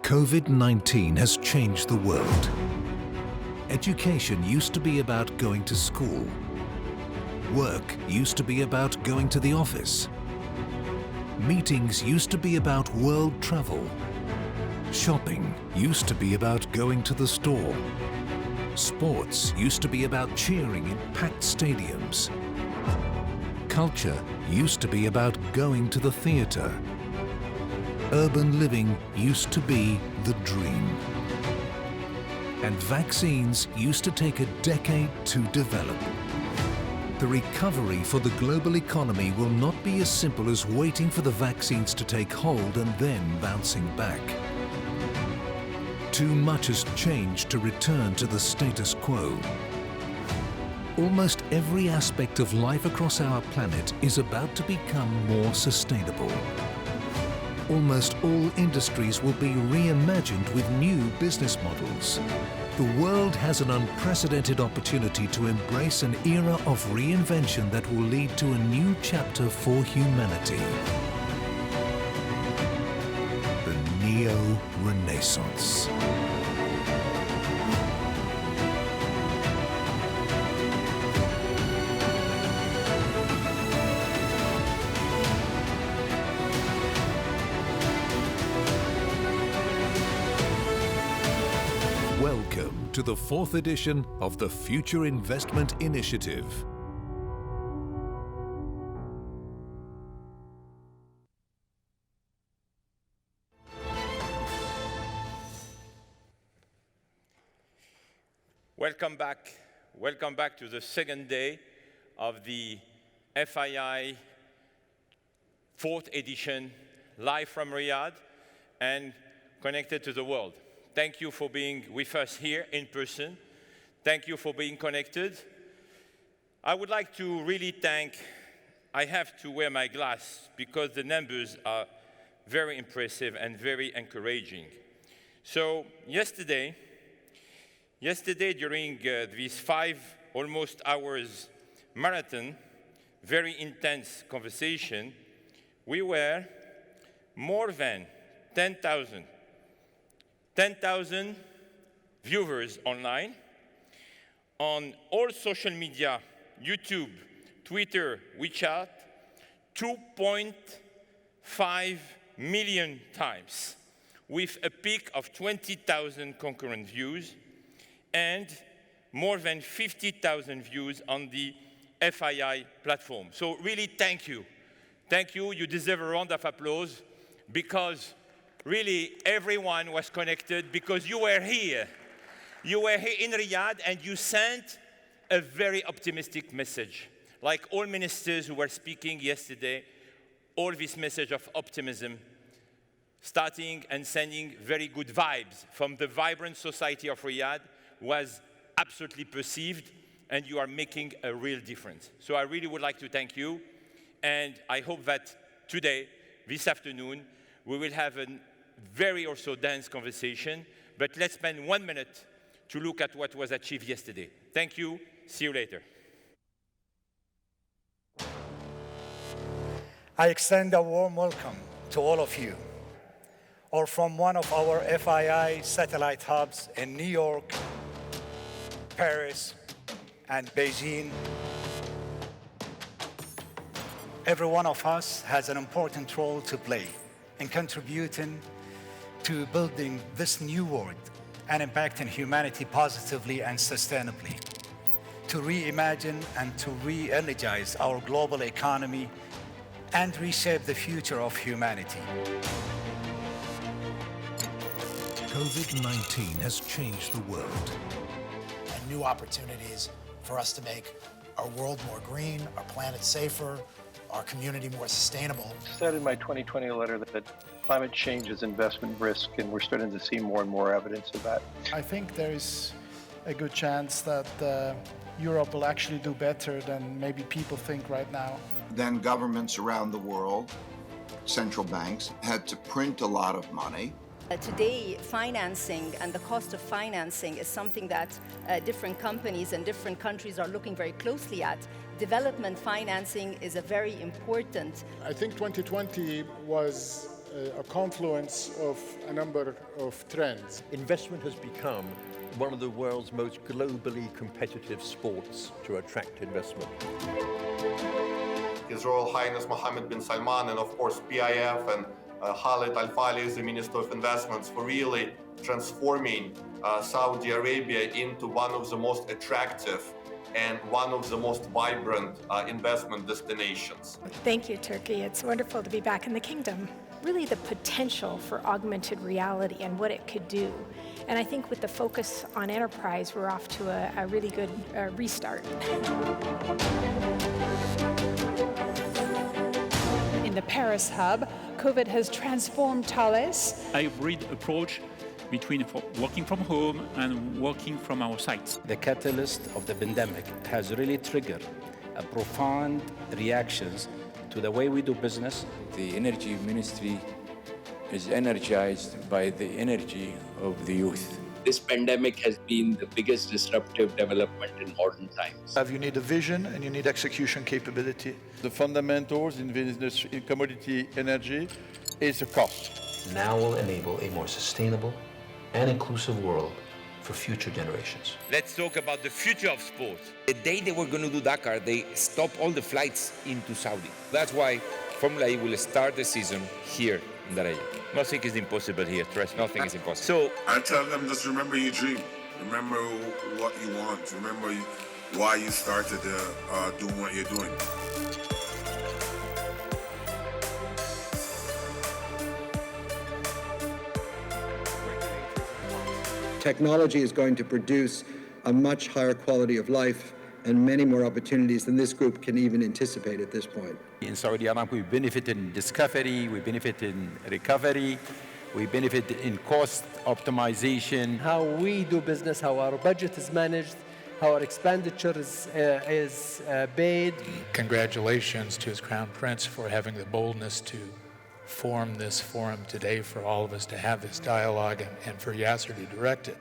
COVID-19 has changed the world. Education used to be about going to school. Work used to be about going to the office. Meetings used to be about world travel. Shopping used to be about going to the store. Sports used to be about cheering in packed stadiums. Culture used to be about going to the theatre. Urban living used to be the dream. And vaccines used to take a decade to develop. The recovery for the global economy will not be as simple as waiting for the vaccines to take hold and then bouncing back. Too much has changed to return to the status quo. Almost every aspect of life across our planet is about to become more sustainable. Almost all industries will be reimagined with new business models. The world has an unprecedented opportunity to embrace an era of reinvention that will lead to a new chapter for humanity. The Neo-Renaissance. Welcome to the 4th edition of the Future Investment Initiative. Welcome back. Welcome back to the second day of the FII 4th edition, live from Riyadh and connected to the world. Thank you for being with us here in person. Thank you for being connected. I would like to really thank, I have to wear my glass because the numbers are very impressive and very encouraging. So yesterday during this 5 almost hours marathon, very intense conversation, we were more than 10,000 viewers online, on all social media, YouTube, Twitter, WeChat, 2.5 million times, with a peak of 20,000 concurrent views, and more than 50,000 views on the FII platform. So really, thank you. Thank you. You deserve a round of applause because really, everyone was connected because you were here. You were here in Riyadh and you sent a very optimistic message. Like all ministers who were speaking yesterday, all this message of optimism, starting and sending very good vibes from the vibrant society of Riyadh was absolutely perceived, and you are making a real difference. So I really would like to thank you, and I hope that today, this afternoon, we will have a very also dense conversation, but let's spend 1 minute to look at what was achieved yesterday. Thank you. See you later. I extend a warm welcome to all of you, or from one of our FII satellite hubs in New York, Paris, and Beijing. Every one of us has an important role to play in contributing to building this new world and impacting humanity positively and sustainably, to reimagine and to re-energize our global economy and reshape the future of humanity. COVID-19 has changed the world. And new opportunities for us to make our world more green, our planet safer, our community more sustainable. I said in my 2020 letter that climate change is investment risk, and we're starting to see more and more evidence of that. I think there is a good chance that Europe will actually do better than maybe people think right now. Then governments around the world, central banks, had to print a lot of money. Today, financing and the cost of financing is something that different companies and different countries are looking very closely at. Development financing is a very important. I think 2020 was a confluence of a number of trends. Investment has become one of the world's most globally competitive sports to attract investment. His Royal Highness Mohammed bin Salman and of course PIF and Khalid Al-Falih as the Minister of Investments for really transforming Saudi Arabia into one of the most attractive and one of the most vibrant investment destinations. Thank you, Turkey. It's wonderful to be back in the kingdom. Really the potential for augmented reality and what it could do. And I think with the focus on enterprise, we're off to a really good restart. In the Paris hub, COVID has transformed Thales. A hybrid approach between working from home and working from our sites. The catalyst of the pandemic has really triggered a profound reactions to the way we do business. The energy ministry is energized by the energy of the youth. This pandemic has been the biggest disruptive development in modern times. You need a vision and you need execution capability. The fundamentals in business, in commodity energy, is a cost. Now will enable a more sustainable and inclusive world for future generations. Let's talk about the future of sport. The day they were going to do Dakar, they stopped all the flights into Saudi. That's why Formula E will start the season here in Daraya. Nothing is impossible here, trust me. Nothing is impossible. So I tell them, just remember your dream. Remember what you want. Remember why you started doing what you're doing. Technology is going to produce a much higher quality of life and many more opportunities than this group can even anticipate at this point. In Saudi Arabia, we benefit in discovery, we benefit in recovery, we benefit in cost optimization. How we do business, how our budget is managed, how our expenditure is paid. Congratulations to His Crown Prince for having the boldness to form this forum today, for all of us to have this dialogue, and for Yasser to direct it.